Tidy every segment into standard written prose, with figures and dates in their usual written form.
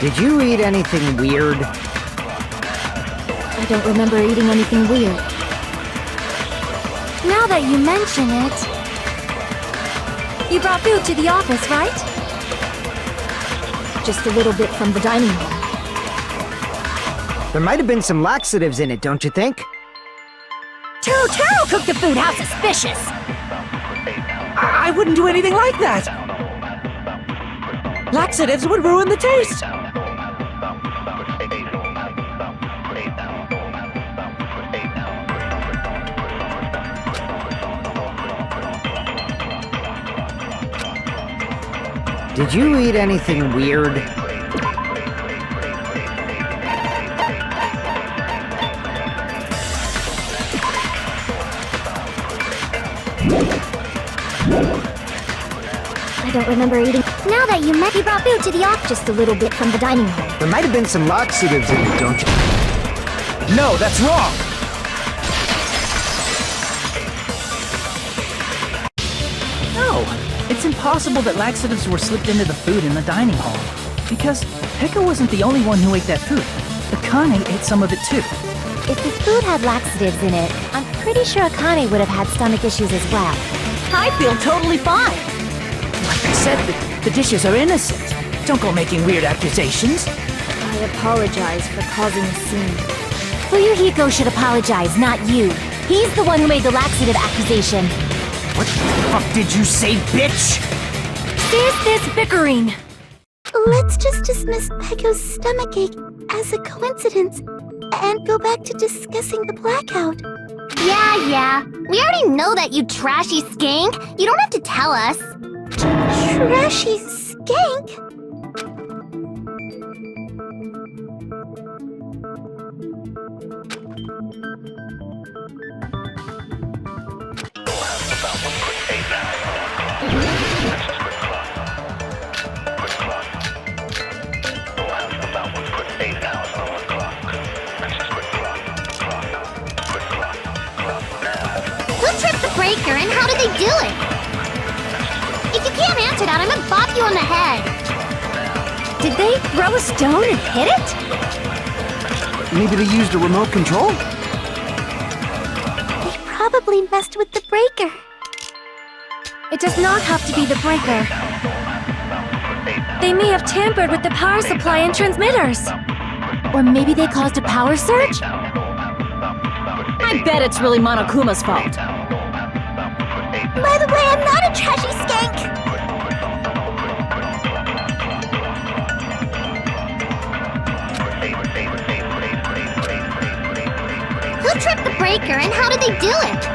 Did you eat anything weird? I don't remember eating anything weird. Now that you mention it... You brought food to the office, right? Just a little bit from the dining hall. There might have been some laxatives in it, don't you think? Taro cooked the food. How suspicious! I wouldn't do anything like that! Laxatives would ruin the taste! Did you eat anything weird? I don't remember eating... Now that you brought food to the office, just a little bit from the dining hall. There might have been some laxatives in it, don't you? No, that's wrong! No, it's impossible that laxatives were slipped into the food in the dining hall. Because Pekka wasn't the only one who ate that food. Akane ate some of it too. If the food had laxatives in it, I'm pretty sure Akane would have had stomach issues as well. I feel totally fine! Like I said, the dishes are innocent. Don't go making weird accusations. I apologize for causing a scene. Fuyuhiko should apologize, not you. He's the one who made the laxative accusation. What the fuck did you say, bitch? Is this bickering? Let's just dismiss Pekko's stomachache as a coincidence and go back to discussing the blackout. Yeah. We already know that, you trashy skank. You don't have to tell us. Trashy skank? Who tripped the breaker and how did they do it? If you can't answer that, I'm gonna bop you on the head. Did they throw a stone and hit it? Maybe they used a remote control? They probably messed with the breaker. It does not have to be the breaker. They may have tampered with the power supply and transmitters. Or maybe they caused a power surge? I bet it's really Monokuma's fault. By the way, I'm not a trashy skank! Who tripped the breaker and how did they do it?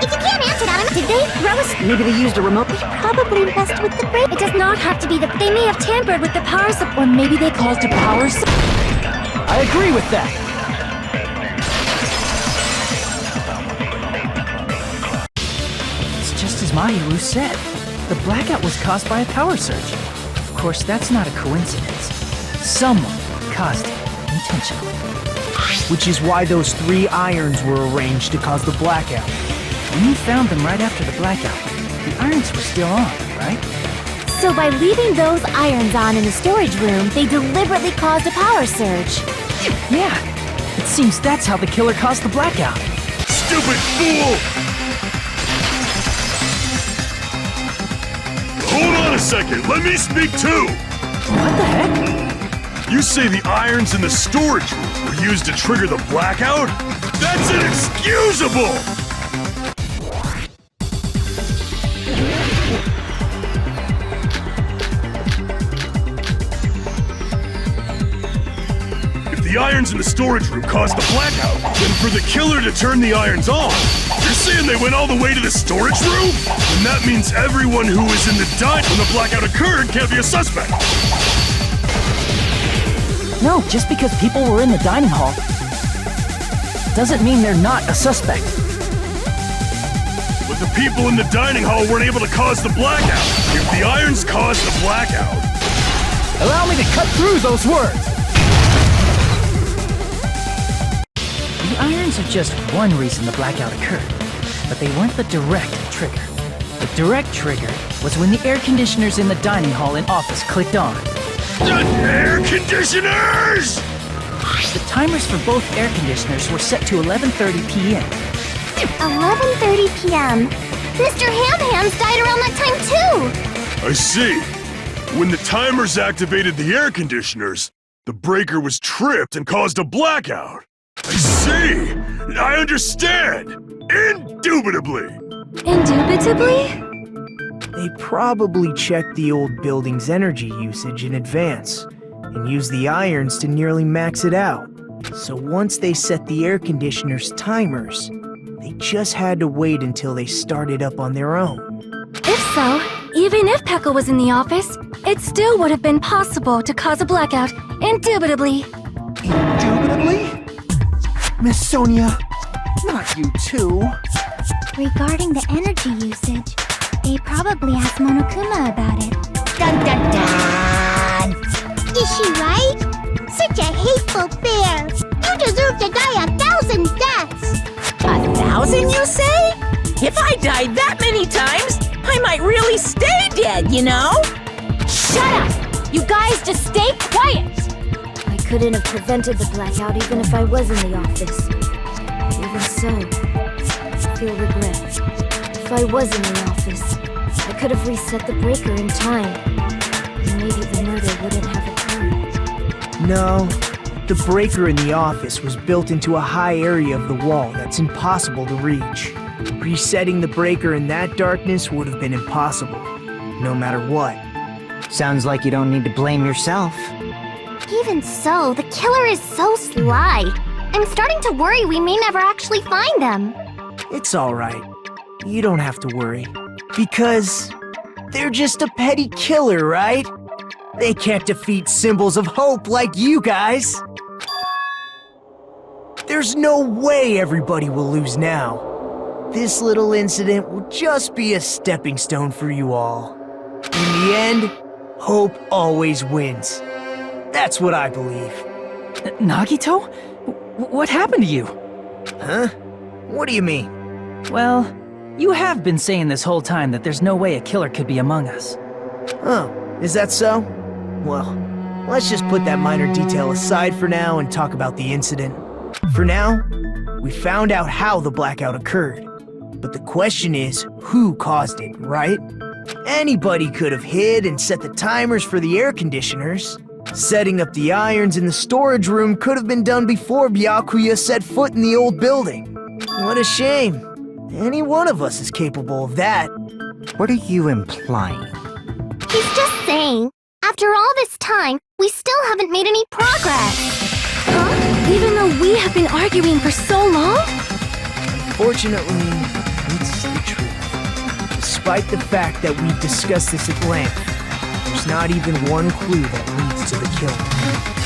If you can't answer that, Did they throw a... Maybe they used a remote... They probably messed with the breaker. It does not have to be the... They may have tampered with the power supply. Or maybe they caused a power surge. I agree with that. It's just as Mahiru said. The blackout was caused by a power surge. Of course, that's not a coincidence. Someone caused it intentionally. Which is why those 3 irons were arranged to cause the blackout. When you found them right after the blackout, the irons were still on, right? So by leaving those irons on in the storage room, they deliberately caused a power surge. Yeah, it seems that's how the killer caused the blackout. Stupid fool! Hold on a second, let me speak too! What the heck? You say the irons in the storage room were used to trigger the blackout? That's inexcusable! If the irons in the storage room caused the blackout, then for the killer to turn the irons on, you're saying they went all the way to the storage room? And that means everyone who was in the dining when the blackout occurred can't be a suspect. No, just because people were in the dining hall doesn't mean they're not a suspect. But the people in the dining hall weren't able to cause the blackout. If the irons caused the blackout... Allow me to cut through those words! The irons are just one reason the blackout occurred, but they weren't the direct trigger. The direct trigger was when the air conditioners in the dining hall and office clicked on. The air conditioners! The timers for both air conditioners were set to 11:30 p.m. 11:30 p.m. Mr. Ham-Hams died around that time too! I see. When the timers activated the air conditioners, the breaker was tripped and caused a blackout. I see! I understand! Indubitably! Indubitably? They probably checked the old building's energy usage in advance and used the irons to nearly max it out. So once they set the air conditioner's timers, they just had to wait until they started up on their own. If so, even if Pekka was in the office, it still would have been possible to cause a blackout, indubitably. Indubitably? Miss Sonia, not you too. Regarding the energy usage, they probably asked Monokuma about it. Dun dun dun! Is she right? Such a hateful bear! You deserve to die 1,000 deaths! 1,000, you say? If I died that many times, I might really stay dead, you know? Shut up! You guys just stay quiet! I couldn't have prevented the blackout even if I was in the office. Even so, I feel regret. If I was in the office, I could have reset the breaker in time. And maybe the murder wouldn't have occurred. No, the breaker in the office was built into a high area of the wall that's impossible to reach. Resetting the breaker in that darkness would have been impossible, no matter what. Sounds like you don't need to blame yourself. Even so, the killer is so sly. I'm starting to worry we may never actually find them. It's alright. You don't have to worry. Because they're just a petty killer, right? They can't defeat symbols of hope like you guys. There's no way everybody will lose now. This little incident will just be a stepping stone for you all. In the end, hope always wins. That's what I believe. Nagito? What happened to you? Huh? What do you mean? Well, you have been saying this whole time that there's no way a killer could be among us. Oh, is that so? Well, let's just put that minor detail aside for now and talk about the incident. For now, we found out how the blackout occurred. But the question is, who caused it, right? Anybody could have hid and set the timers for the air conditioners. Setting up the irons in the storage room could have been done before Byakuya set foot in the old building. What a shame. Any one of us is capable of that. What are you implying? He's just saying, after all this time, we still haven't made any progress. Huh? Even though we have been arguing for so long? Fortunately, it's the truth. Despite the fact that we've discussed this at length, there's not even one clue that leads to the killing.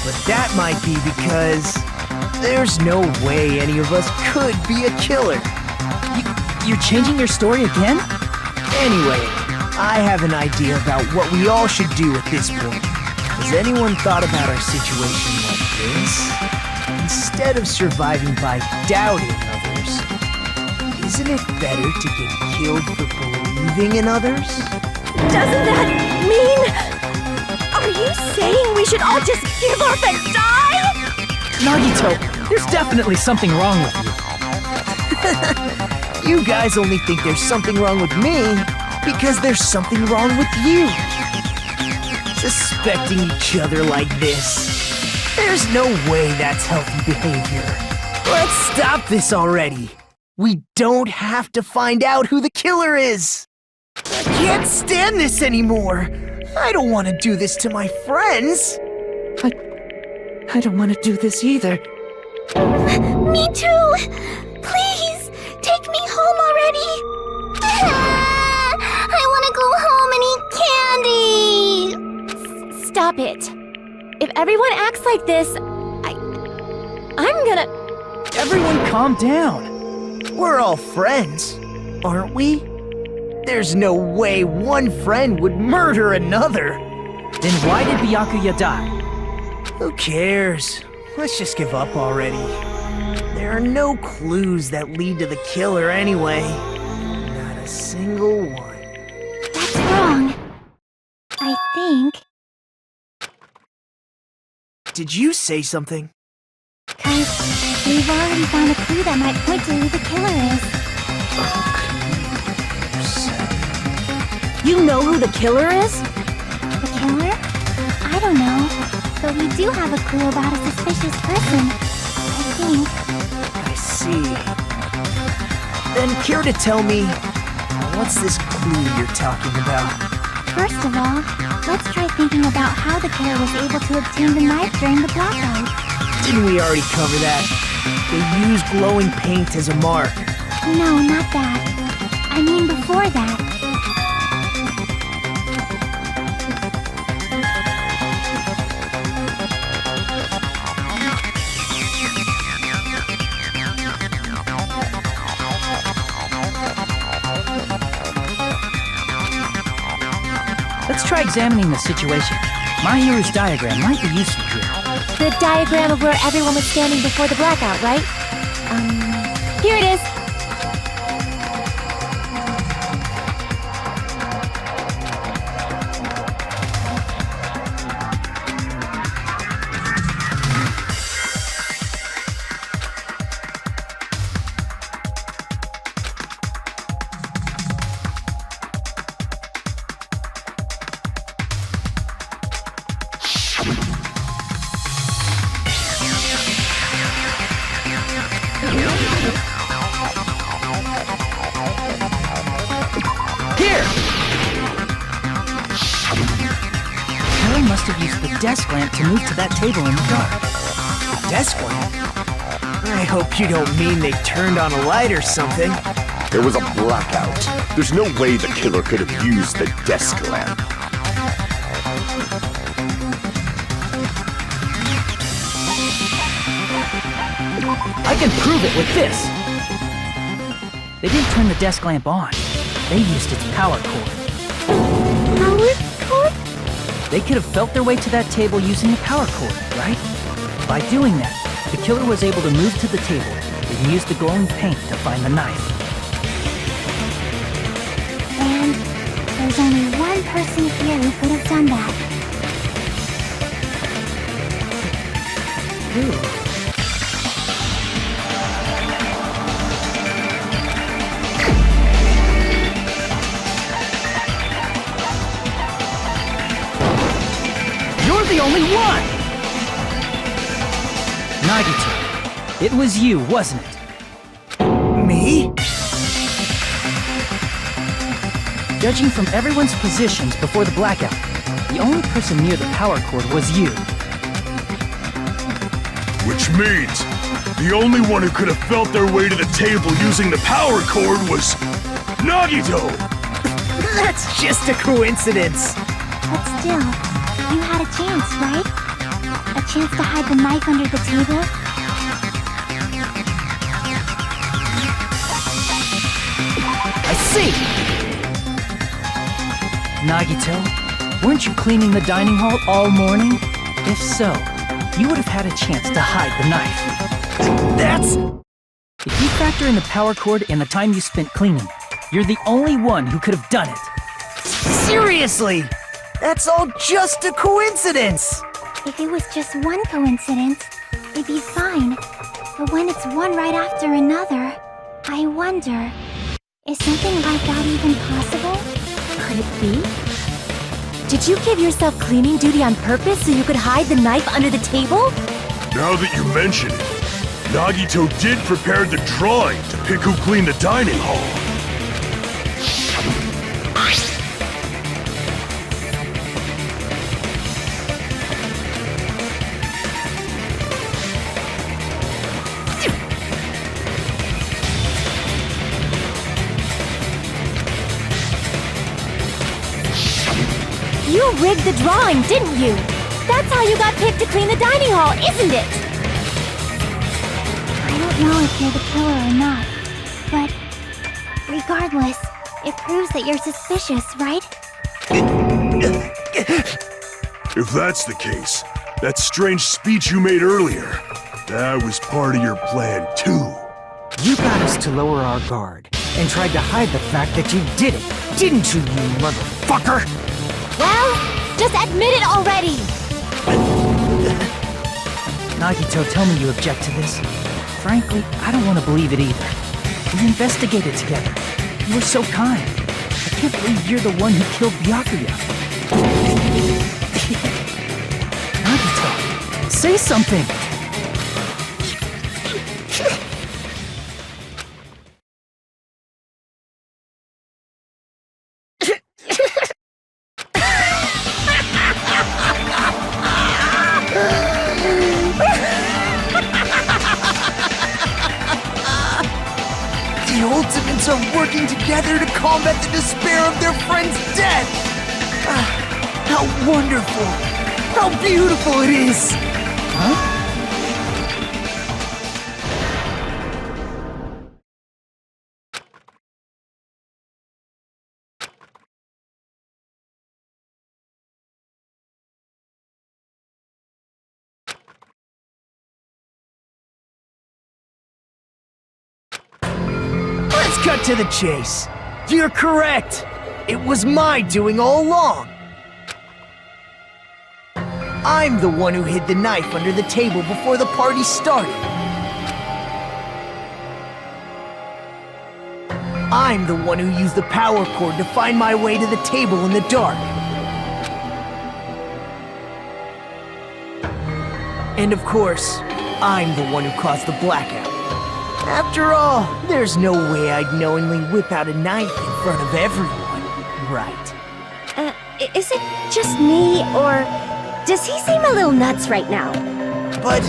But that might be because there's no way any of us could be a killer. You're changing your story again? Anyway, I have an idea about what we all should do at this point. Has anyone thought about our situation like this? Instead of surviving by doubting others, isn't it better to get killed for believing in others? Doesn't that mean... Are you saying we should all just give up and die? Nagito, there's definitely something wrong with you. You guys only think there's something wrong with me because there's something wrong with you. Suspecting each other like this. There's no way that's healthy behavior. Let's stop this already. We don't have to find out who the killer is. I can't stand this anymore. I don't want to do this to my friends. I don't want to do this either. Me too! Please, take me home already! I want to go home and eat candy! Stop it. If everyone acts like this, I'm gonna... Everyone calm down. We're all friends, aren't we? There's no way one friend would murder another. Then why did Byakuya die? Who cares? Let's just give up already. There are no clues that lead to the killer anyway. Not a single one. That's wrong. I think. Did you say something? 'Cause we've already found a clue that might point to who the killer is. You know who the killer is? The killer? I don't know. But we do have a clue about a suspicious person. I think. I see. Then care to tell me, what's this clue you're talking about? First of all, let's try thinking about how the killer was able to obtain the knife during the blackout. Didn't we already cover that? They used glowing paint as a mark. No, not that. I mean before that. Let's try examining the situation. My hero's diagram might be useful here. The diagram of where everyone was standing before the blackout, right? Here it is. Must have used the desk lamp to move to that table in the dark. Desk lamp? I hope you don't mean they turned on a light or something. There was a blackout. There's no way the killer could have used the desk lamp. I can prove it with this! They didn't turn the desk lamp on. They used its power cord. Power cord? They could have felt their way to that table using the power cord, right? By doing that, the killer was able to move to the table and use the glowing paint to find the knife. And there's only one person here who could have done that. Who? You're the only one! Nagito, it was you, wasn't it? Me? Judging from everyone's positions before the blackout, the only person near the power cord was you. Which means the only one who could have felt their way to the table using the power cord was Nagito! That's just a coincidence. But still, you had a chance, right? A chance to hide the knife under the table? I see! Nagito, weren't you cleaning the dining hall all morning? If so, you would have had a chance to hide the knife. That's... If you factor in the power cord and the time you spent cleaning, you're the only one who could have done it. Seriously! That's all just a coincidence! If it was just one coincidence, it'd be fine. But when it's one right after another, I wonder, is something like that even possible? Could it be? Did you give yourself cleaning duty on purpose so you could hide the knife under the table? Now that you mention it, Nagito did prepare the drawing to pick who cleaned the dining hall. You rigged the drawing, didn't you? That's how you got picked to clean the dining hall, isn't it? I don't know if you're the killer or not, but regardless, it proves that you're suspicious, right? If that's the case, that strange speech you made earlier, That was part of your plan, too. You got us to lower our guard and tried to hide the fact that you did it, didn't you, you motherfucker? Well, just admit it already! Nagito, tell me you object to this. Frankly, I don't want to believe it either. We investigated together. You were so kind. I can't believe you're the one who killed Byakuya. Nagito, say something! The Ultimates are working together to combat the despair of their friend's death! How wonderful! How beautiful it is! Huh? Let's cut to the chase. You're correct. It was my doing all along. I'm the one who hid the knife under the table before the party started. I'm the one who used the power cord to find my way to the table in the dark. And of course, I'm the one who caused the blackout. After all, there's no way I'd knowingly whip out a knife in front of everyone, right? Is it just me, or does he seem a little nuts right now? But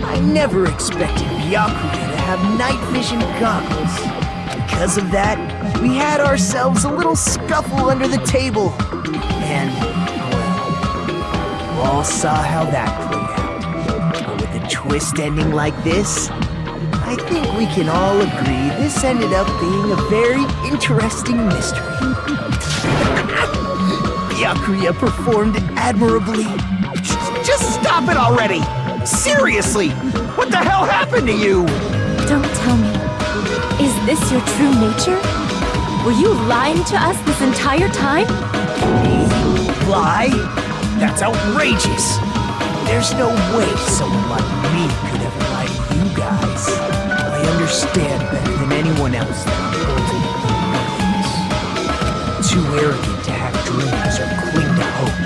I never expected Byakuya to have night vision goggles. Because of that, we had ourselves a little scuffle under the table. And, well, you all saw how that played out. But with a twist ending like this, I think we can all agree this ended up being a very interesting mystery. Byakuya performed admirably. Just stop it already! Seriously! What the hell happened to you? Don't tell me. Is this your true nature? Were you lying to us this entire time? Lie? That's outrageous! There's no way someone like me could ever lie to you guys. I understand better than anyone else that I'm ultimately too arrogant to have dreams or cling to hope.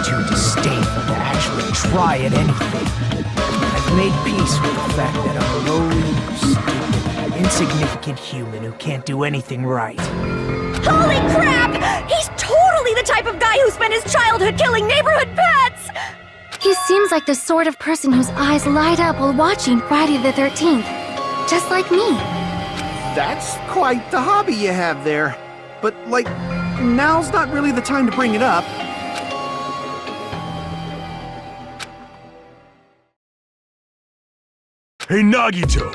Too disdainful to actually try at anything. I've made peace with the fact that I'm a lowly, stupid, insignificant human who can't do anything right. Holy crap! He's totally the type of guy who spent his childhood killing neighborhood pets! He seems like the sort of person whose eyes light up while watching Friday the 13th. Just like me. That's quite the hobby you have there. But, like, now's not really the time to bring it up. Hey, Nagito!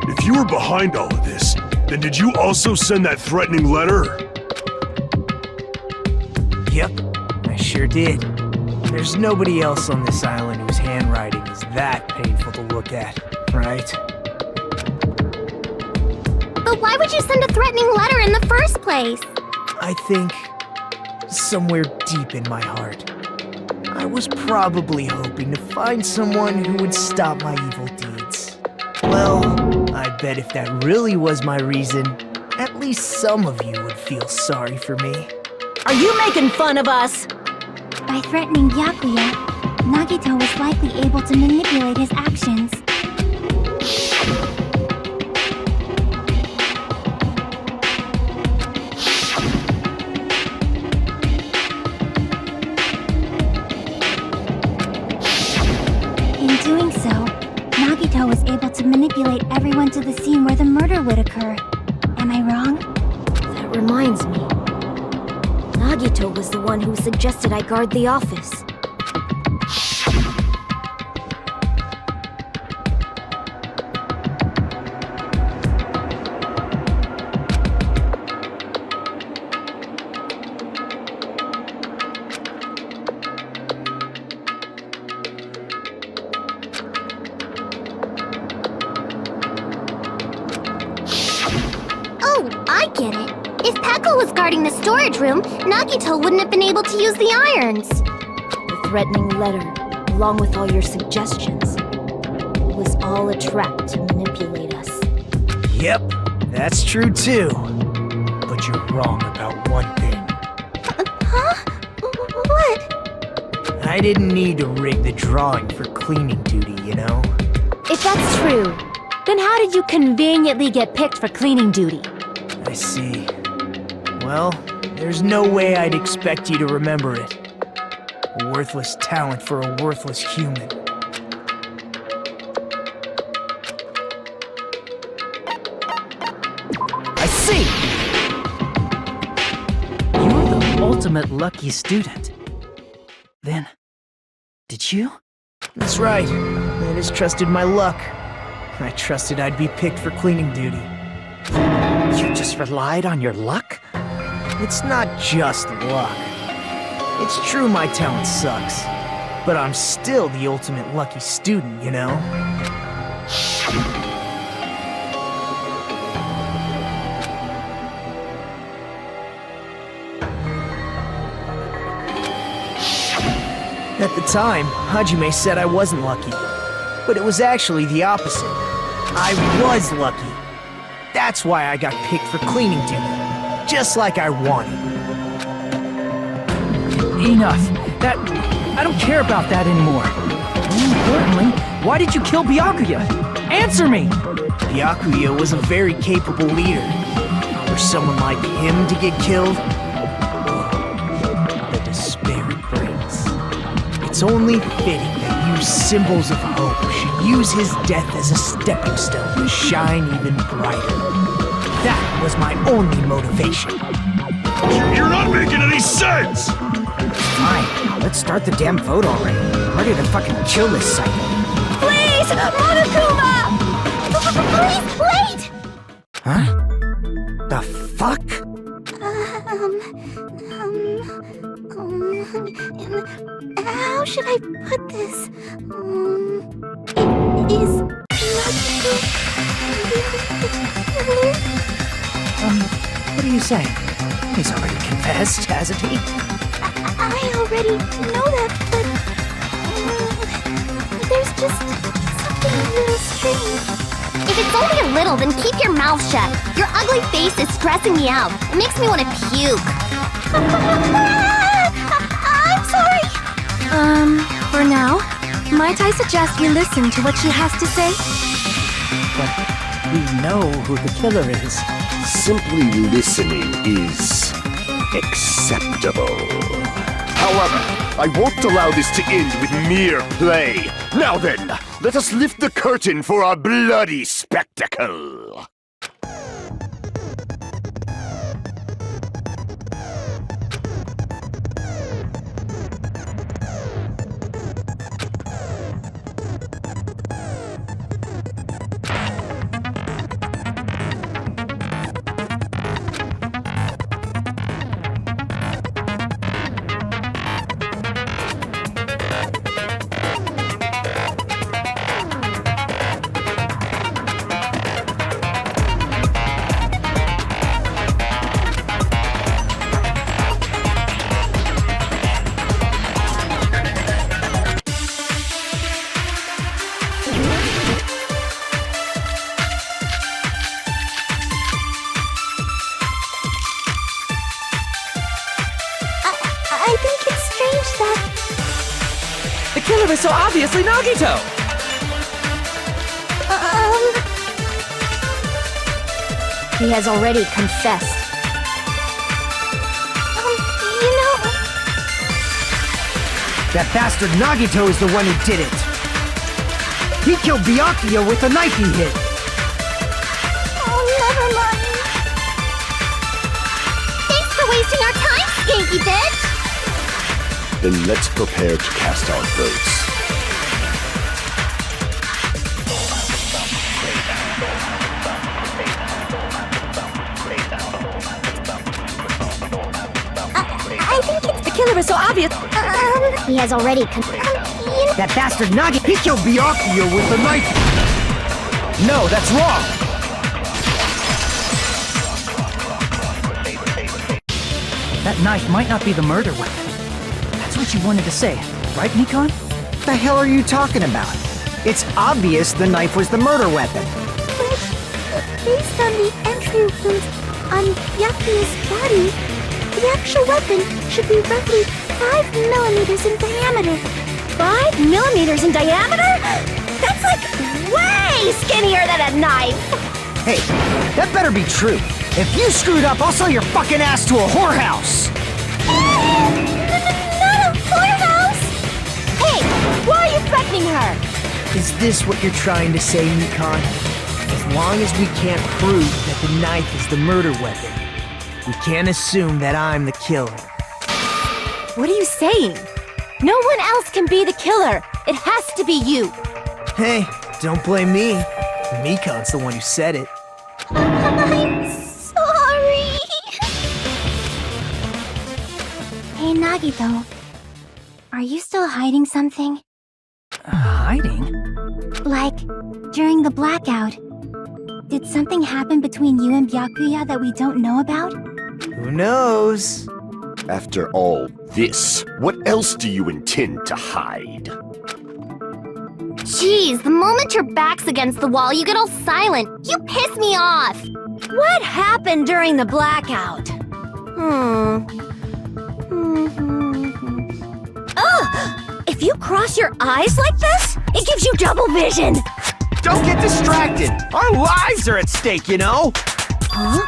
If you were behind all of this, then did you also send that threatening letter? Yep, I sure did. There's nobody else on this island whose handwriting is that painful to look at, right? But why would you send a threatening letter in the first place? I think, somewhere deep in my heart, I was probably hoping to find someone who would stop my evil deeds. Well, I bet if that really was my reason, at least some of you would feel sorry for me. Are you making fun of us? By threatening Byakuya, Nagito was likely able to manipulate his actions. In doing so, Nagito was able to manipulate everyone to the scene where the murder would occur. Am I wrong? That reminds me. Nagito was the one who suggested I guard the office. Oh, I get it. If Pekka was guarding the storage room, Nagito wouldn't have been able to use the irons. The threatening letter, along with all your suggestions, it was all a trap to manipulate us. Yep, that's true too. But you're wrong about one thing. Huh? What? I didn't need to rig the drawing for cleaning duty, you know? If that's true, then how did you conveniently get picked for cleaning duty? I see. Well, there's no way I'd expect you to remember it. A worthless talent for a worthless human. I see! You're the ultimate lucky student. Then, did you? That's right. I just trusted my luck. I trusted I'd be picked for cleaning duty. You just relied on your luck? It's not just luck. It's true my talent sucks, but I'm still the ultimate lucky student, you know? At the time, Hajime said I wasn't lucky, but it was actually the opposite. I was lucky. That's why I got picked for cleaning duty, just like I wanted. Enough. I don't care about that anymore. More importantly, why did you kill Byakuya? Answer me! Byakuya was a very capable leader. For someone like him to get killed, the despair it brings. It's only fitting that you symbols of hope should use his death as a stepping stone to shine even brighter. That was my only motivation. You're not making any sense! Fine, let's start the damn vote already. I'm ready to fucking kill this cycle. Please, Monokuma! Please, wait! Huh? The fuck? How should I put this? Is What are you saying? He's already confessed, hasn't he? I already know that, but there's just something really strange. If it's only a little, then keep your mouth shut. Your ugly face is stressing me out. It makes me want to puke. I'm sorry. For now, might I suggest we listen to what she has to say? But we know who the killer is. Simply listening is acceptable. However, I won't allow this to end with mere play. Now then, let us lift the curtain for our bloody spectacle. I think it's strange that... The killer is so obviously Nagito! He has already confessed. You know... That bastard Nagito is the one who did it. He killed Byakuya with the knife he hid. Oh, never mind. Thanks for wasting our time, skanky bitch! Then let's prepare to cast our votes. I think it's... The killer is so obvious. He has already That bastard Nagito, he killed Byakuya with the knife. No, that's wrong. That knife might not be the murder weapon. That's what you wanted to say, right, Nikon? The hell are you talking about? It's obvious the knife was the murder weapon. But based on the entry wounds on Byakuya's body, the actual weapon should be roughly 5 millimeters in diameter. 5 millimeters in diameter? That's like way skinnier than a knife! Hey, that better be true. If you screwed up, I'll sell your fucking ass to a whorehouse! Not a whorehouse! Hey, why are you threatening her? Is this what you're trying to say, Nikon? As long as we can't prove that the knife is the murder weapon, we can't assume that I'm the killer. What are you saying? No one else can be the killer. It has to be you. Hey, don't blame me. Nikon's the one who said it. I'm sorry. Hey, Nagito. Are you still hiding something? Hiding? Like, during the blackout, did something happen between you and Byakuya that we don't know about? Who knows? After all this, what else do you intend to hide? Jeez, the moment your back's against the wall, you get all silent. You piss me off. What happened during the blackout? Ugh! If you cross your eyes like this, it gives you double vision. Don't get distracted! Our lives are at stake, you know? Huh?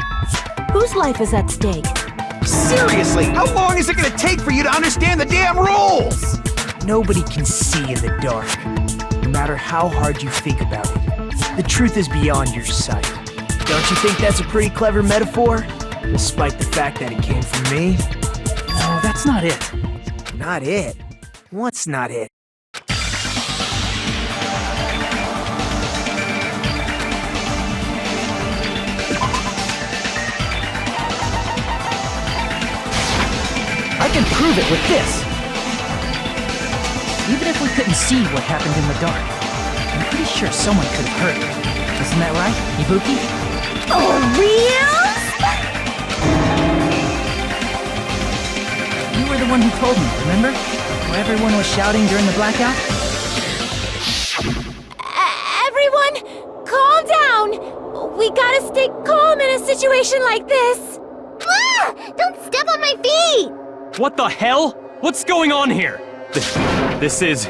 Whose life is at stake? Seriously, how long is it gonna take for you to understand the damn rules? Nobody can see in the dark, no matter how hard you think about it. The truth is beyond your sight. Don't you think that's a pretty clever metaphor? Despite the fact that it came from me? No, that's not it. Not it? What's not it? I can prove it with this. Even if we couldn't see what happened in the dark, I'm pretty sure someone could have heard it. Isn't that right, Ibuki? For real? You were the one who told me, remember? Where everyone was shouting during the blackout? Everyone, calm down. We gotta stay calm in a situation like this. Ah! Don't step on my feet. What the hell? What's going on here? This is...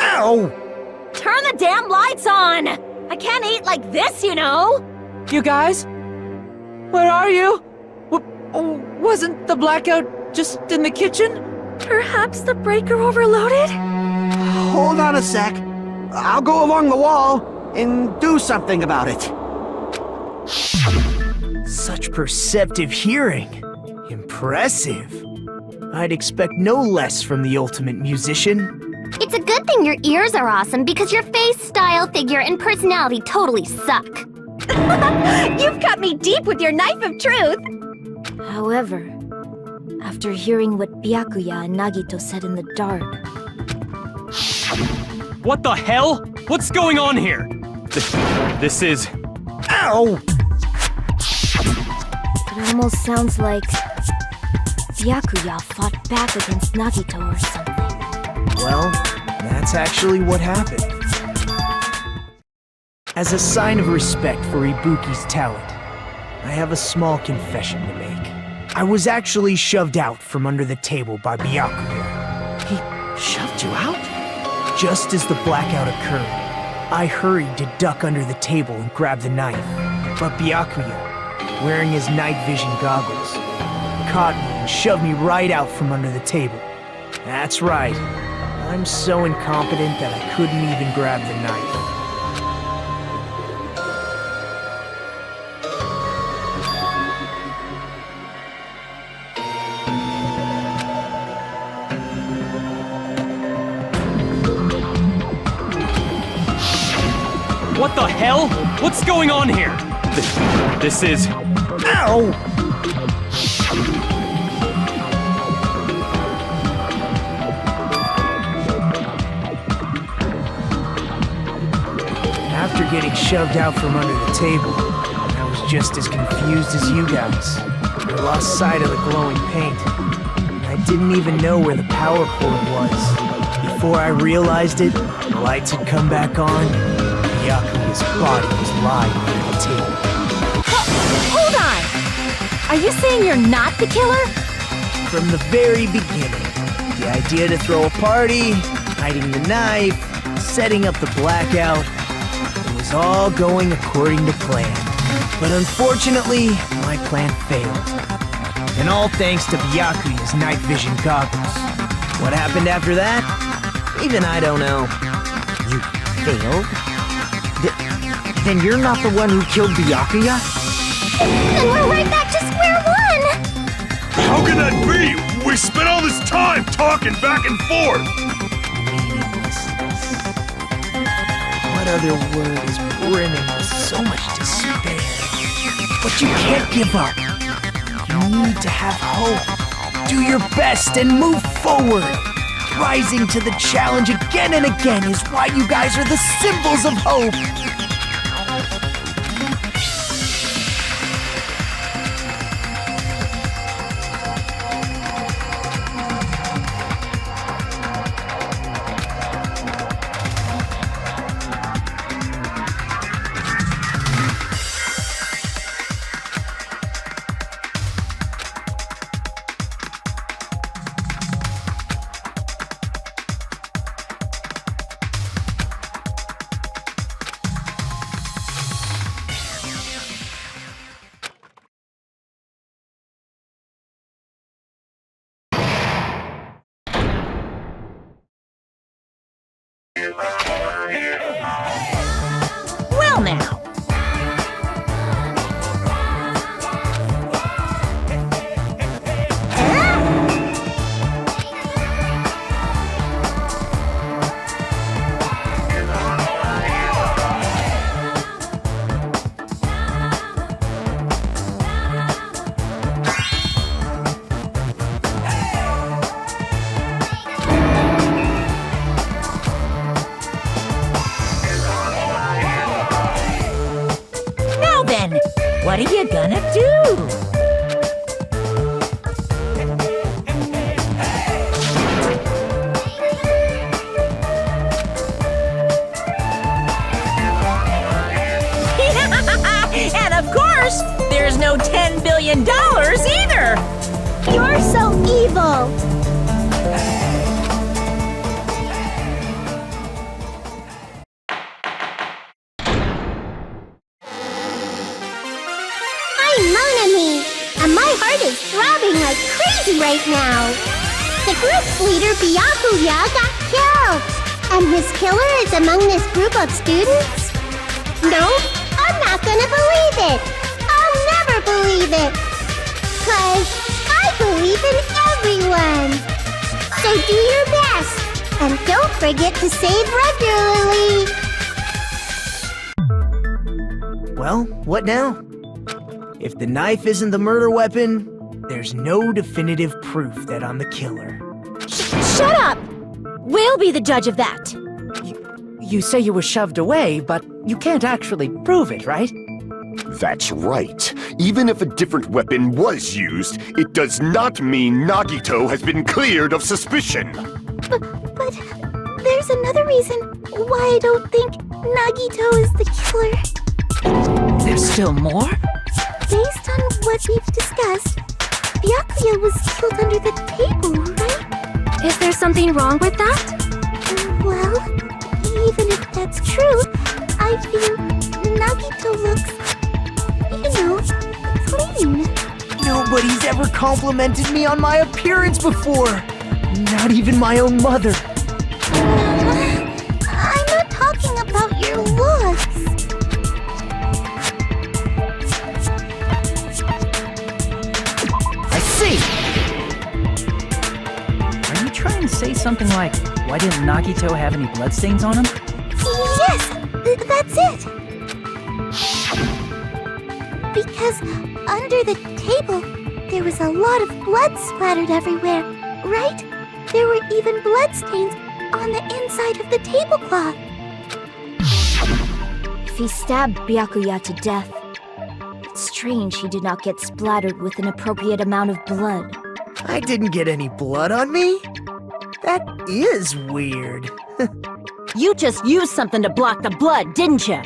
Ow! Turn the damn lights on. I can't eat like this, you know. You guys? Where are you? Wasn't the blackout just in the kitchen? Perhaps the breaker overloaded? Hold on a sec. I'll go along the wall and do something about it. Such perceptive hearing. Impressive. I'd expect no less from the ultimate musician. It's a good thing your ears are awesome because your face, style, figure, and personality totally suck. You've cut me deep with your knife of truth. However, after hearing what Byakuya and Nagito said in the dark... What the hell? What's going on here? This is... Ow! It almost sounds like Byakuya fought back against Nagito or something. Well, that's actually what happened. As a sign of respect for Ibuki's talent, I have a small confession to make. I was actually shoved out from under the table by Byakuya. He shoved you out? Just as the blackout occurred, I hurried to duck under the table and grab the knife. But Byakuya, wearing his night vision goggles, caught me and shoved me right out from under the table. That's right. I'm so incompetent that I couldn't even grab the knife. What the hell? What's going on here? This is... Ow! After getting shoved out from under the table, I was just as confused as you guys. I lost sight of the glowing paint. I didn't even know where the power cord was. Before I realized it, the lights had come back on, and Byakuya's body was lying on the table. Hold on! Are you saying you're not the killer? From the very beginning, the idea to throw a party, hiding the knife, setting up the blackout, it was all going according to plan. But unfortunately, my plan failed. And all thanks to Byakuya's night vision goggles. What happened after that? Even I don't know. You failed? Then you're not the one who killed Byakuya? Then we're right back to square one! How can that be? We spent all this time talking back and forth! Meaninglessness. What other word is brimming with so much despair? But you can't give up. You need to have hope. Do your best and move forward. Rising to the challenge again and again is why you guys are the symbols of hope. Well now. What are you gonna do? And of course, there's no $10 billion either! You're so evil! And my heart is throbbing like crazy right now. The group's leader, Byakuya, got killed. And his killer is among this group of students? No, I'm not gonna believe it. I'll never believe it. 'Cause I believe in everyone. So do your best. And don't forget to save regularly. Well, what now? If the knife isn't the murder weapon, there's no definitive proof that I'm the killer. Shut up! We'll be the judge of that. You say you were shoved away, but you can't actually prove it, right? That's right. Even if a different weapon was used, it does not mean Nagito has been cleared of suspicion. But there's another reason why I don't think Nagito is the killer. There's still more? Based on what we've discussed, Byakuya was killed under the table, right? Is there something wrong with that? Well, even if that's true, I feel Nagito looks, clean. Nobody's ever complimented me on my appearance before. Not even my own mother. I'm not talking about your looks. See! Are you trying to say something like, why didn't Nagito have any bloodstains on him? Yes, that's it. Because under the table, there was a lot of blood splattered everywhere, right? There were even bloodstains on the inside of the tablecloth. If he stabbed Byakuya to death, It's strange he did not get splattered with an appropriate amount of blood. I didn't get any blood on me? That is weird. You just used something to block the blood, didn't you?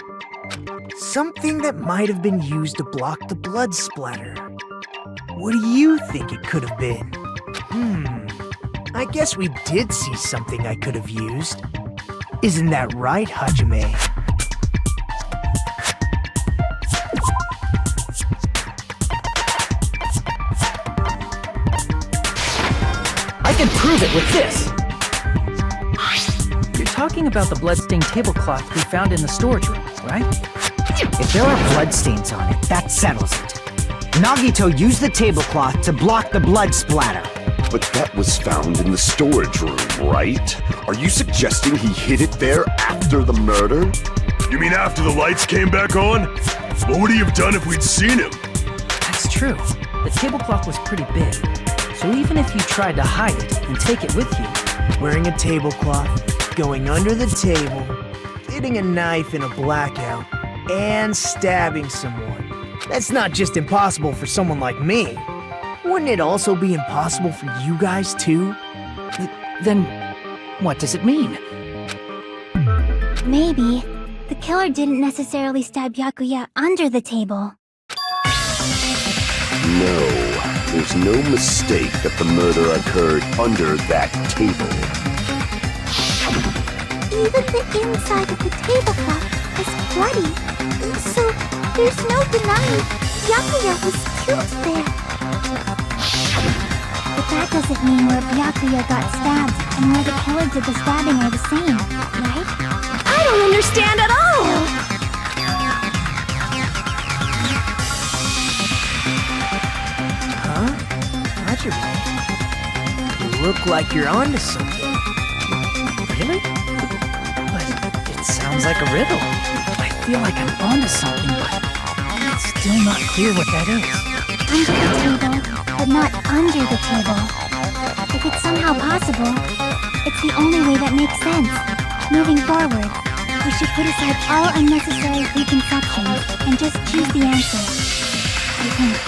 Something that might have been used to block the blood splatter. What do you think it could have been? I guess we did see something I could have used. Isn't that right, Hajime? I can prove it with this! You're talking about the bloodstained tablecloth we found in the storage room, right? If there are bloodstains on it, that settles it. Nagito used the tablecloth to block the blood splatter. But that was found in the storage room, right? Are you suggesting he hid it there after the murder? You mean after the lights came back on? What would he have done if we'd seen him? That's true. The tablecloth was pretty big. So even if you tried to hide it and take it with you, Wearing a tablecloth, going under the table, getting a knife in a blackout, and stabbing someone. That's not just impossible for someone like me. Wouldn't it also be impossible for you guys too? then what does it mean? Maybe the killer didn't necessarily stab Byakuya under the table. No, there's no mistake that the murder occurred under that table. Even the inside of the tablecloth is bloody, so there's no denying Byakuya was killed there. But that doesn't mean where Byakuya got stabbed and where the killer did the stabbing are the same, right? I don't understand at all! Huh? Hajime, you look like you're onto something. Really? But it sounds like a riddle. I feel like I'm onto something, but it's still not clear what that is. Under the table, but not under the table. If it's somehow possible, it's the only way that makes sense. Moving forward, we should put aside all unnecessary preconceptions and just choose the answer. I think.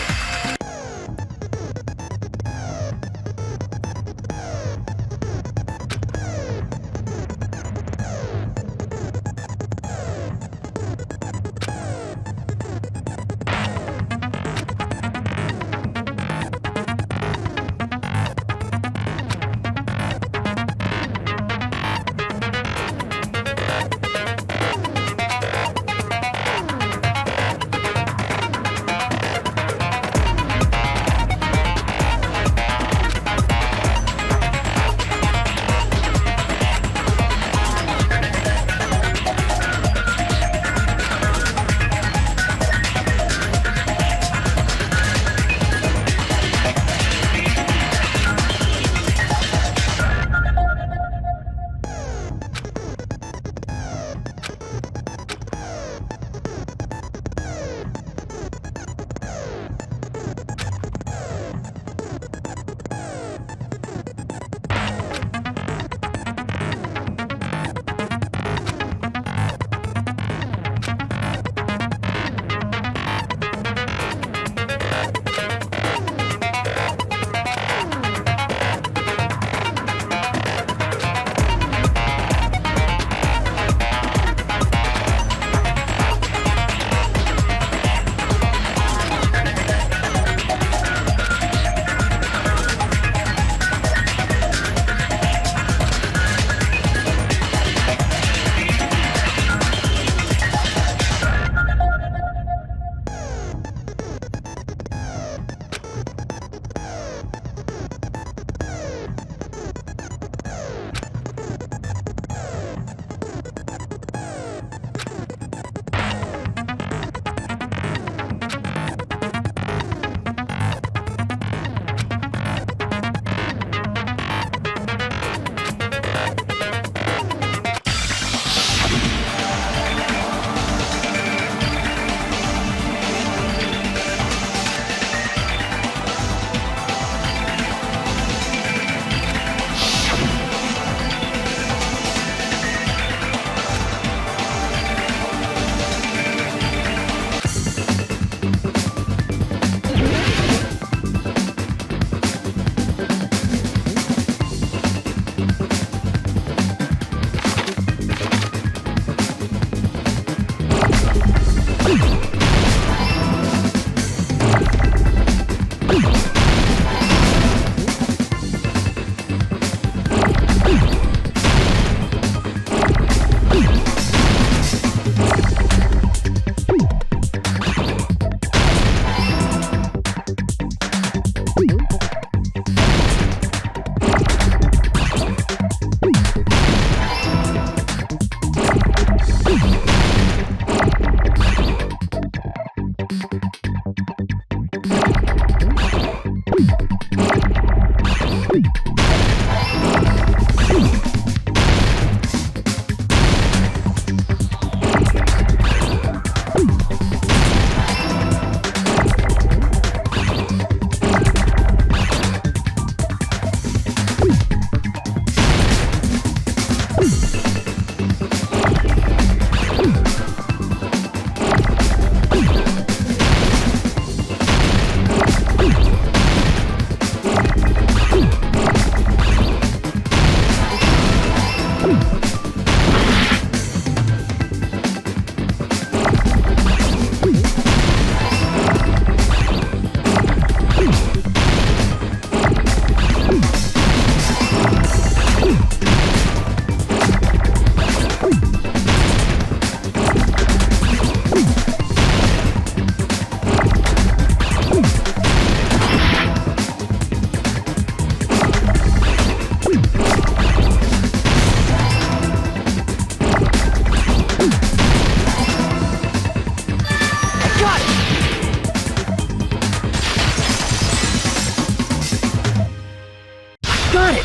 Got it!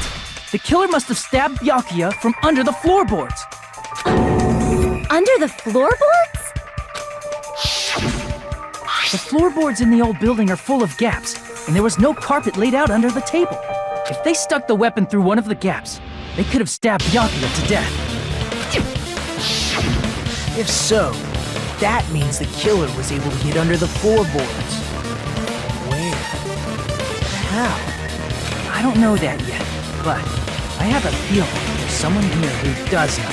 The killer must have stabbed Byakuya from under the floorboards. Under the floorboards? The floorboards in the old building are full of gaps, and there was no carpet laid out under the table. If they stuck the weapon through one of the gaps, they could have stabbed Byakuya to death. If so, that means the killer was able to get under the floorboards. Where? How? I don't know that yet, but I have a feeling there's someone here who does know.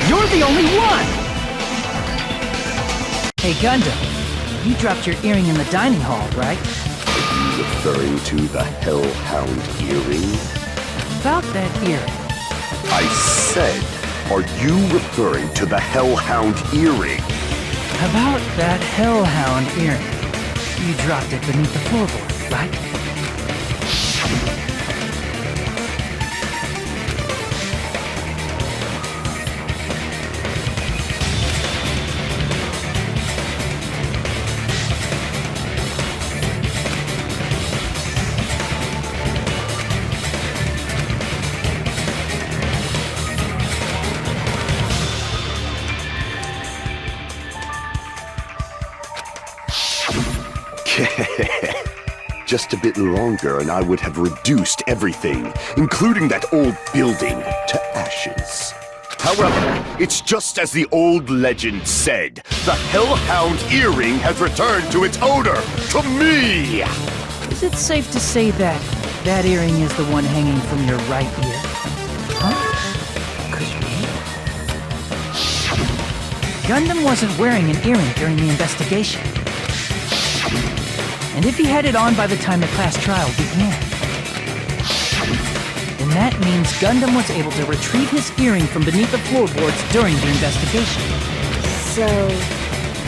You're the only one! Hey, Gundam, you dropped your earring in the dining hall, right? Are you referring to the Hellhound earring? About that earring. I said, are you referring to the Hellhound earring? About that Hellhound earring. You dropped it beneath the floorboard, right? Just a bit longer and I would have reduced everything, including that old building, to ashes. However, it's just as the old legend said. The Hellhound earring has returned to its owner, to me! Is it safe to say that that earring is the one hanging from your right ear? Huh? Could be. Gundam wasn't wearing an earring during the investigation. And if he had it on by the time the class trial began, then that means Gundam was able to retrieve his earring from beneath the floorboards during the investigation. So,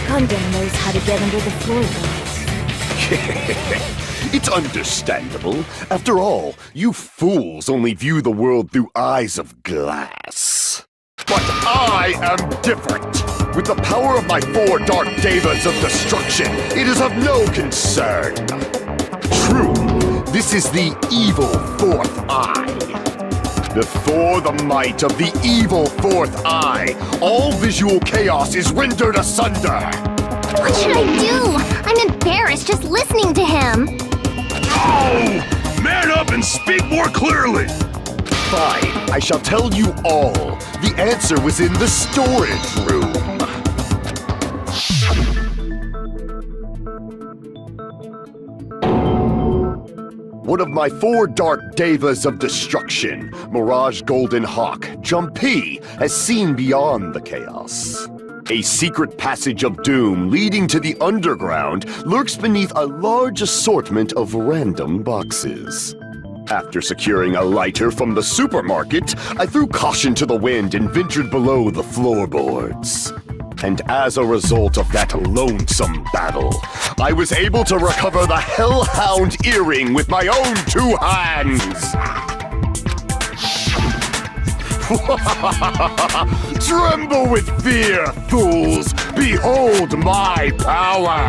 Gundam knows how to get under the floorboards. It's understandable. After all, you fools only view the world through eyes of glass. But I am different. With the power of my 4 Dark Devas of Destruction, it is of no concern. True, this is the evil 4th eye. Before the might of the evil 4th eye, all visual chaos is rendered asunder. What should I do? I'm embarrassed just listening to him. Oh! Man up and speak more clearly! Fine, I shall tell you all. The answer was in the storage room. One of my 4 Dark Devas of Destruction, Mirage Golden Hawk, Jumpy, has seen beyond the chaos. A secret passage of doom leading to the underground lurks beneath a large assortment of random boxes. After securing a lighter from the supermarket, I threw caution to the wind and ventured below the floorboards. And as a result of that lonesome battle, I was able to recover the Hellhound earring with my own 2 hands! Tremble with fear, fools! Behold my power!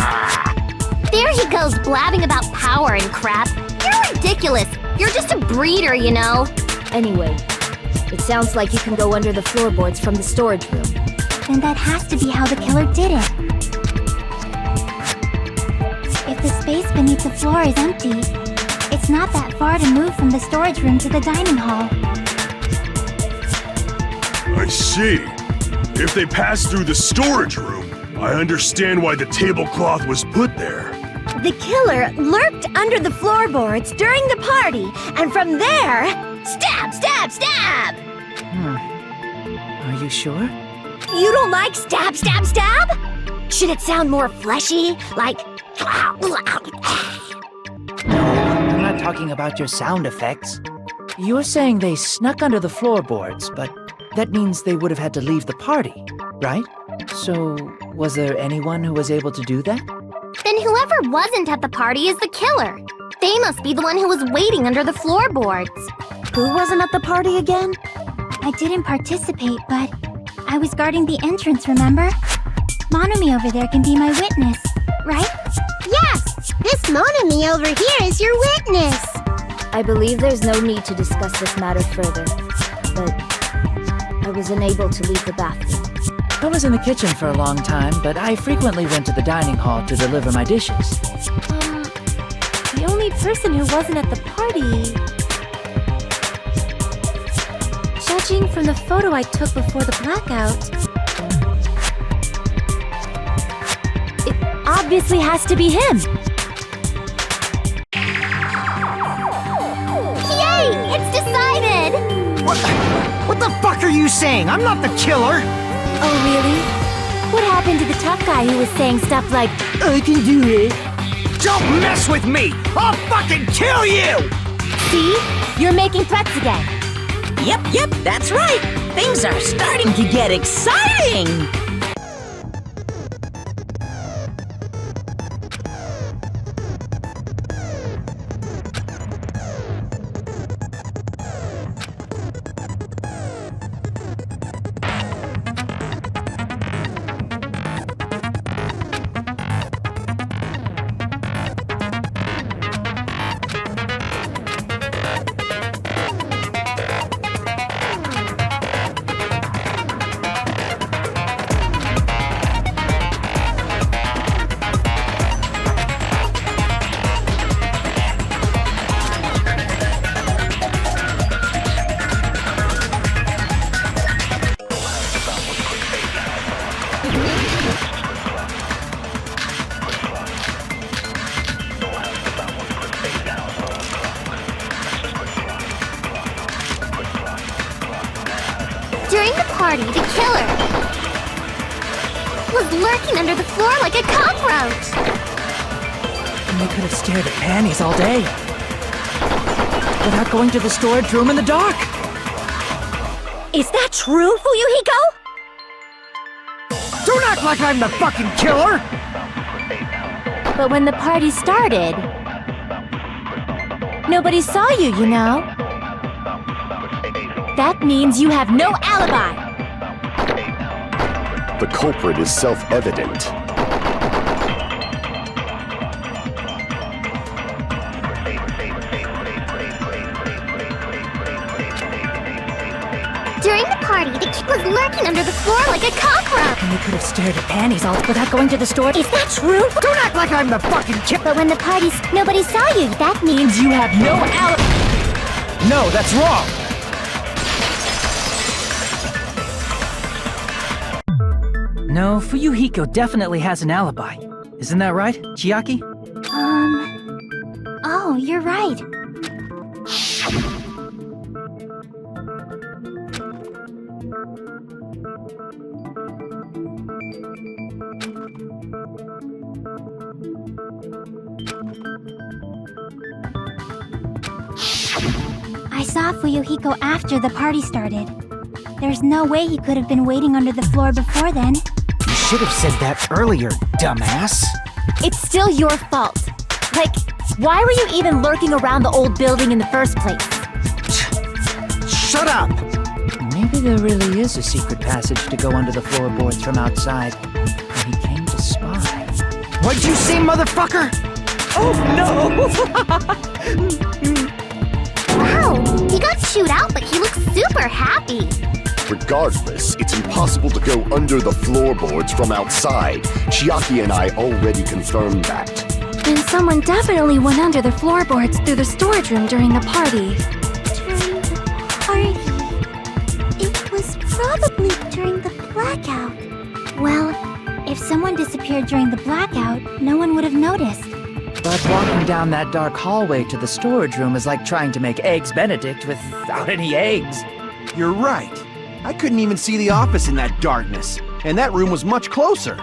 There he goes blabbing about power and crap. You're ridiculous. You're just a breeder, you know. Anyway, it sounds like you can go under the floorboards from the storage room. Then that has to be how the killer did it. If the space beneath the floor is empty, it's not that far to move from the storage room to the dining hall. I see. If they passed through the storage room, I understand why the tablecloth was put there. The killer lurked under the floorboards during the party, and from there, stab, stab, stab! Are you sure? You don't like stab, stab, stab? Should it sound more fleshy, like... I'm not talking about your sound effects. You're saying they snuck under the floorboards, but that means they would have had to leave the party, right? So, was there anyone who was able to do that? Then whoever wasn't at the party is the killer. They must be the one who was waiting under the floorboards. Who wasn't at the party again? I didn't participate, but I was guarding the entrance, remember? Monomi over there can be my witness, right? Yes! This Monomi over here is your witness! I believe there's no need to discuss this matter further, but I was unable to leave the bathroom. I was in the kitchen for a long time, but I frequently went to the dining hall to deliver my dishes. The only person who wasn't at the party... Judging from the photo I took before the blackout... It obviously has to be him! Yay! It's decided! What the fuck are you saying? I'm not the killer! Oh, really? What happened to the tough guy who was saying stuff like, I can do it. Don't mess with me! I'll fucking kill you! see? You're making threats again. Yep, that's right. Things are starting to get exciting. During the party, the killer was lurking under the floor like a cockroach. And they could have stared at panties all day. Without going to the storage room in the dark. Is that true, Fuyuhiko? Don't act like I'm the fucking killer! But when the party started, nobody saw you, you know? That means you have no alibi! The culprit is self-evident. During the party, the kid was lurking under the floor like a cockroach. And they could have stared at panties all without going to the store. Is that true? Don't act like I'm the fucking killer! But when the party, nobody saw you. That means You have no alibi. No, that's wrong! No, Fuyuhiko definitely has an alibi. Isn't that right, Chiaki? Oh, you're right. I saw Fuyuhiko after the party started. There's no way he could have been waiting under the floor before then. You should have said that earlier, dumbass. It's still your fault. Like, why were you even lurking around the old building in the first place? Shut up! Maybe there really is a secret passage to go under the floorboards from outside, and he came to spy. What'd you say, motherfucker? Oh no! Wow, he got chewed out, but he looks super happy. Regardless, it's impossible to go under the floorboards from outside. Chiaki and I already confirmed that. Then someone definitely went under the floorboards through the storage room during the party. During the party. It was probably during the blackout. Well, if someone disappeared during the blackout, no one would have noticed. But walking down that dark hallway to the storage room is like trying to make Eggs Benedict without any eggs. You're right. I couldn't even see the office in that darkness, and that room was much closer.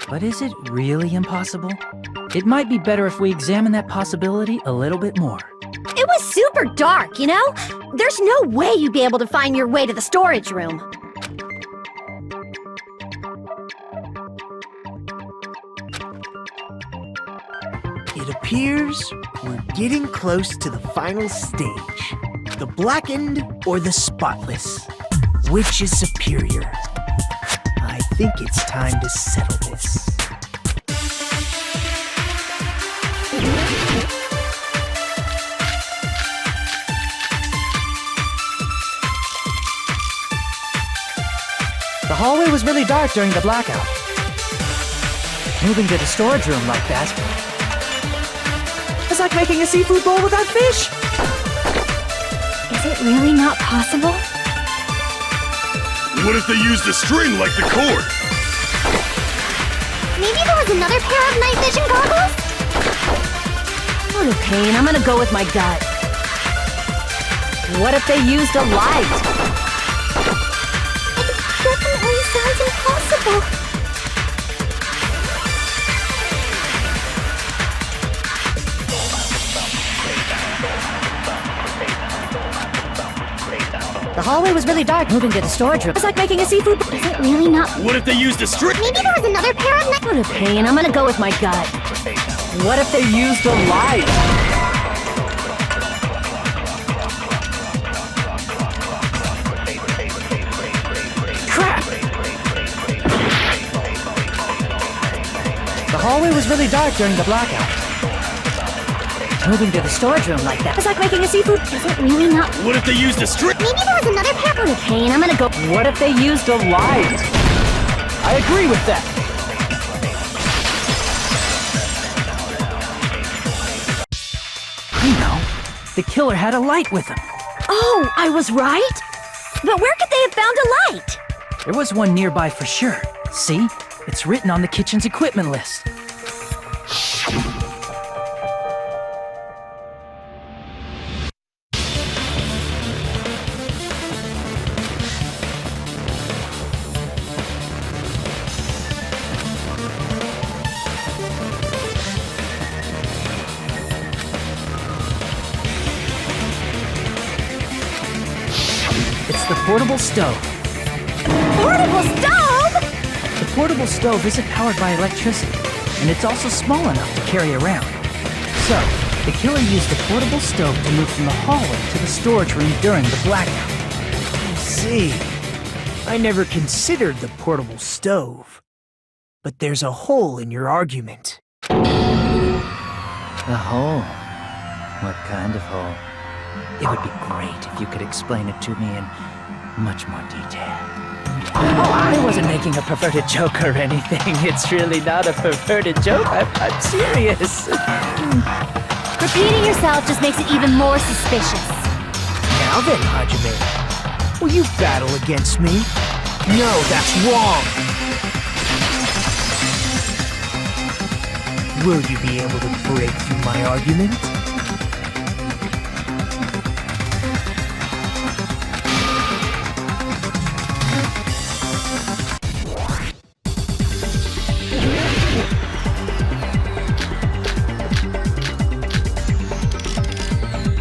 But is it really impossible? It might be better if we examine that possibility a little bit more. It was super dark, you know? There's no way you'd be able to find your way to the storage room. It appears we're getting close to the final stage. The blackened or the spotless? Which is superior? I think it's time to settle this. The hallway was really dark during the blackout. Moving to the storage room like that, it's like making a seafood bowl without fish. Is it really not possible? What if they used a string like the cord? Maybe there was another pair of night vision goggles? What a pain. I'm gonna go with my gut. What if they used a light? It definitely sounds impossible. The hallway was really dark. Moving to the storage room, it's like making a seafood bowl. Is it really not? What if they used a string? Maybe there was another pair of night... What a pain. I'm gonna go with my gut. What if they used a light? Crap! The hallway was really dark during the blackout. Moving to the storage room like that, it's like making a seafood. Is it really not? What if they used a string? Maybe there was another pair... What a pain. I'm gonna go. What if they used a light? I agree with that. I know. The killer had a light with him. Oh, I was right? But where could they have found a light? There was one nearby for sure. See? It's written on the kitchen's equipment list. It's the portable stove. Portable stove? The portable stove isn't powered by electricity, and it's also small enough to carry around. So, the killer used the portable stove to move from the hallway to the storage room during the blackout. I see. I never considered the portable stove. But there's a hole in your argument. A hole? What kind of hole? It would be great if you could explain it to me in much more detail. Oh, I wasn't making a perverted joke or anything. It's really not a perverted joke. I'm serious. Repeating yourself just makes it even more suspicious. Now then, Hajime, will you battle against me? No, that's wrong. Will you be able to break through my argument?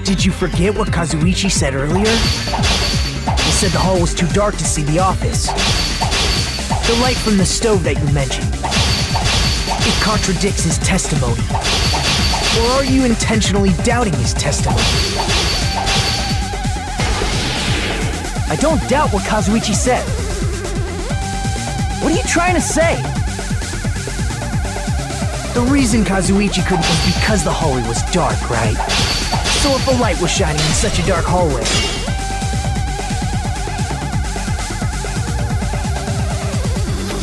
Did you forget what Kazuichi said earlier? He said the hall was too dark to see the office. The light from the stove that you mentioned. It contradicts his testimony. Or are you intentionally doubting his testimony? I don't doubt what Kazuichi said. What are you trying to say? The reason Kazuichi couldn't was because the hallway was dark, right? So if a light was shining in such a dark hallway,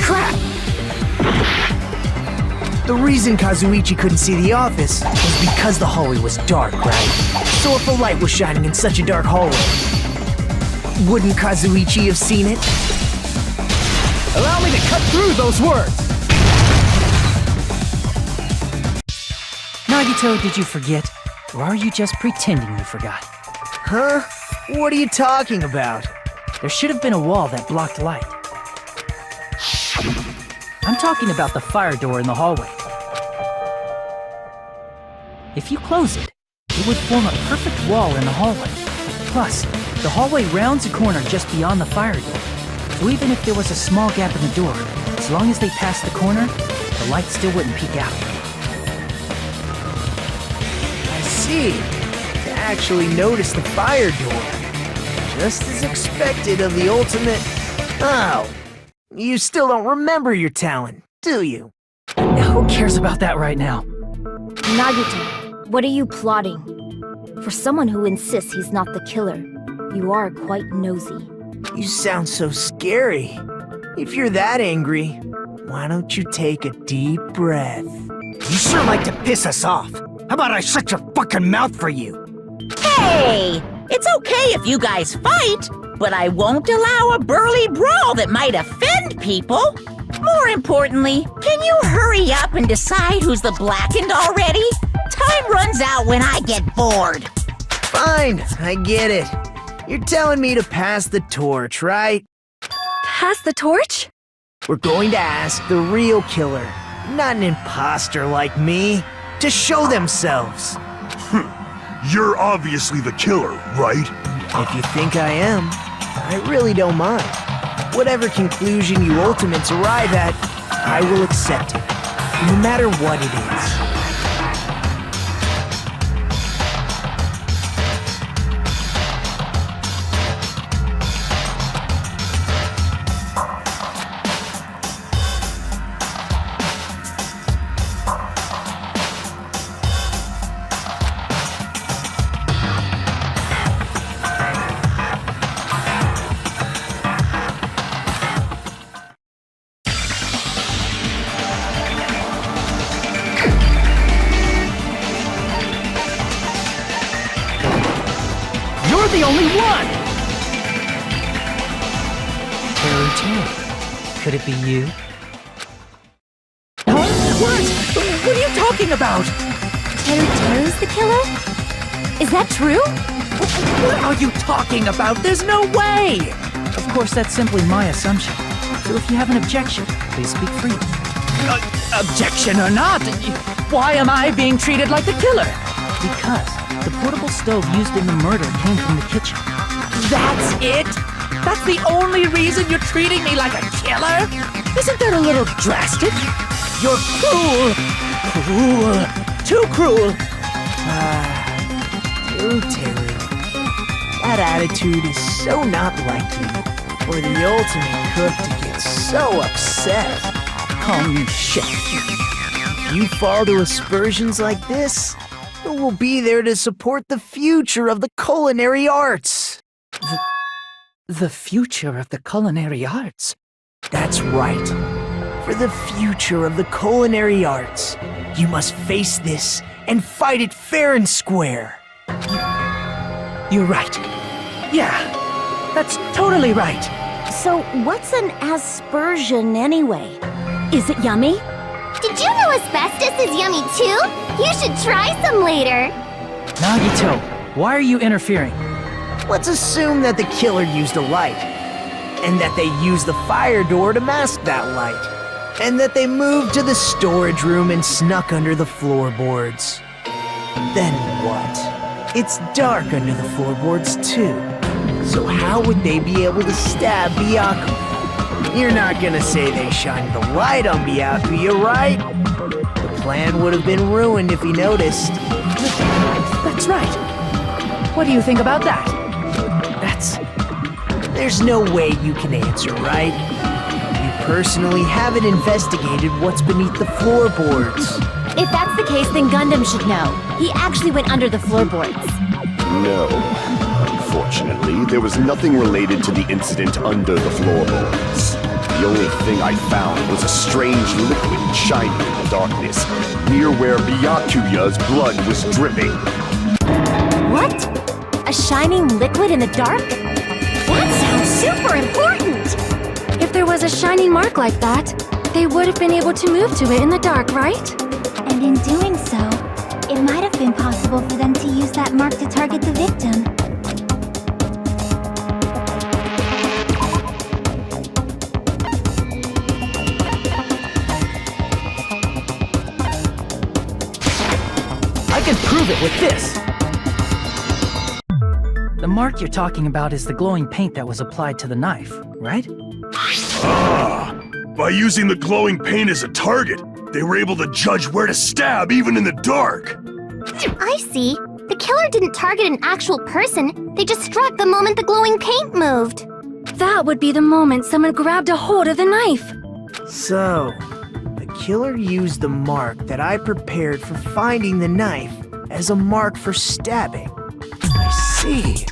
Crap! the reason Kazuichi couldn't see the office was because the hallway was dark, right? So if a light was shining in such a dark hallway, wouldn't Kazuichi have seen it? Allow me to cut through those words! Nagito, did you forget? Or are you just pretending you forgot? Huh? What are you talking about? There should have been a wall that blocked light. I'm talking about the fire door in the hallway. If you close it, it would form a perfect wall in the hallway. Plus, the hallway rounds a corner just beyond the fire door. So even if there was a small gap in the door, as long as they passed the corner, the light still wouldn't peek out. I see. To actually notice the fire door. Just as expected of the ultimate... Oh, you still don't remember your talent, do you? Who cares about that right now? Nagito, what are you plotting? For someone who insists he's not the killer, you are quite nosy. You sound so scary. If you're that angry, why don't you take a deep breath? You sure like to piss us off. How about I shut your fucking mouth for you? Hey! It's okay if you guys fight, but I won't allow a burly brawl that might offend people. More importantly, can you hurry up and decide who's the blackened already? Time runs out when I get bored. Fine, I get it. You're telling me to pass the torch, right? Pass the torch? We're going to ask the real killer, not an imposter like me, to show themselves. You're obviously the killer, right? If you think I am, I really don't mind. Whatever conclusion you ultimates arrive at, I will accept it, no matter what it is. You're the only one! Terry, could it be you? Huh? What are you talking about? Teru's the killer? Is that true? What are you talking about? There's no way! Of course, that's simply my assumption. So if you have an objection, please speak freely. Objection or not, why am I being treated like the killer? Because the portable stove used in the murder came from the kitchen. That's it? That's the only reason you're treating me like a killer? Isn't that a little drastic? You're cruel! Cruel! Too cruel! Teru. That attitude is so not like you. For the ultimate cook to get so upset. Call me chef. If you fall to aspersions like this, who will be there to support the future of the culinary arts? The future of the culinary arts? That's right. For the future of the culinary arts, you must face this and fight it fair and square. You're right. Yeah, that's totally right. So what's an aspersion anyway? Is it yummy? Did you know asbestos is yummy too? You should try some later. Nagito, why are you interfering? Let's assume that the killer used a light, and that they used the fire door to mask that light, and that they moved to the storage room and snuck under the floorboards. Then what? It's dark under the floorboards too. So how would they be able to stab Byakuya? You're not gonna say they shined the light on Byakuya, right? The plan would have been ruined if he noticed. That's right. What do you think about that? There's no way you can answer, right? You personally haven't investigated what's beneath the floorboards. If that's the case, then Gundam should know. He actually went under the floorboards. No. Unfortunately, there was nothing related to the incident under the floorboards. The only thing I found was a strange liquid shining in the darkness, near where Byakuya's blood was dripping. What? A shining liquid in the dark? That sounds super important! If there was a shining mark like that, they would have been able to move to it in the dark, right? And in doing so, it might have been possible for them to use that mark to target the victim. I can prove it with this! The mark you're talking about is the glowing paint that was applied to the knife, right? Ah! By using the glowing paint as a target, they were able to judge where to stab even in the dark. I see. The killer didn't target an actual person. They just struck the moment the glowing paint moved. That would be the moment someone grabbed a hold of the knife. So, the killer used the mark that I prepared for finding the knife as a mark for stabbing. I see.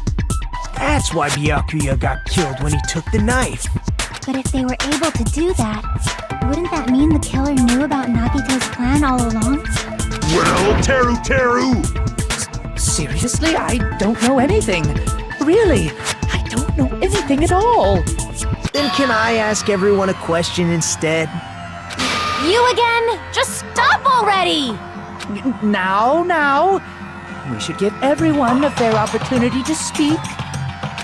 That's why Byakuya got killed when he took the knife. But if they were able to do that, wouldn't that mean the killer knew about Nagito's plan all along? Well, Teru! Seriously, I don't know anything. Really, I don't know anything at all. Then can I ask everyone a question instead? You again? Just stop already! Now. We should give everyone a fair opportunity to speak.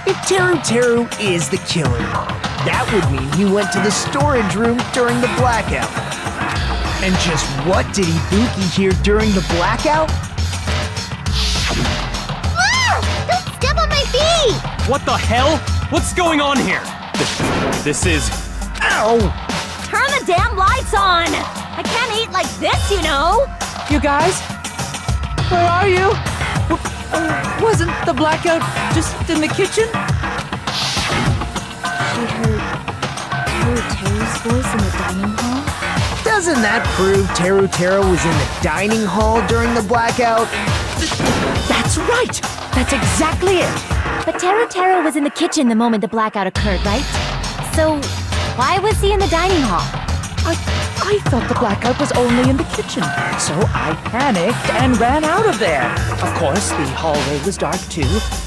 If Teru is the killer, that would mean he went to the storage room during the blackout. And just what did Ibuki hear during the blackout? Ah! Don't step on my feet! What the hell? What's going on here? This is... Ow! Turn the damn lights on! I can't eat like this, you know! You guys? Where are you? Wasn't the blackout just in the kitchen? She heard Teru's voice in the dining hall? Doesn't that prove Teru was in the dining hall during the blackout? That's right! That's exactly it! But Teru was in the kitchen the moment the blackout occurred, right? So, why was he in the dining hall? I thought the blackout was only in the kitchen, so I panicked and ran out of there. Of course, the hallway was dark too,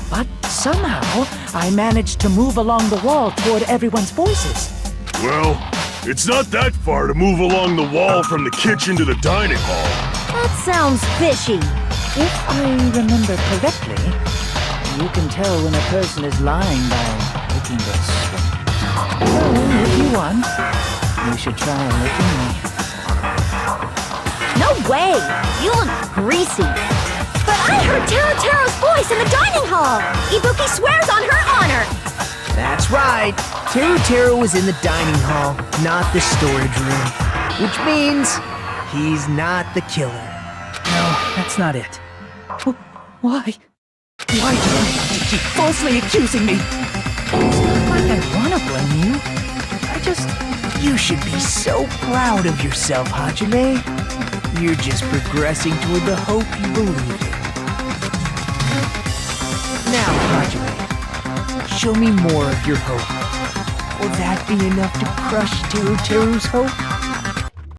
but somehow I managed to move along the wall toward everyone's voices. Well, it's not that far to move along the wall from the kitchen to the dining hall. That sounds fishy. If I remember correctly, you can tell when a person is lying by licking their sweat. So, if you want, you should try licking me. No way! You look greasy. But I heard Teru's voice in the dining hall! Ibuki swears on her honor! That's right. Teru was in the dining hall, not the storage room. Which means he's not the killer. No, that's not it. Why? Why do you have to keep falsely accusing me? It's not like I want to blame you. You should be so proud of yourself, Hajime. You're just progressing toward the hope you believe in. Now, Hajime, show me more of your hope. Will that be enough to crush Teru's hope?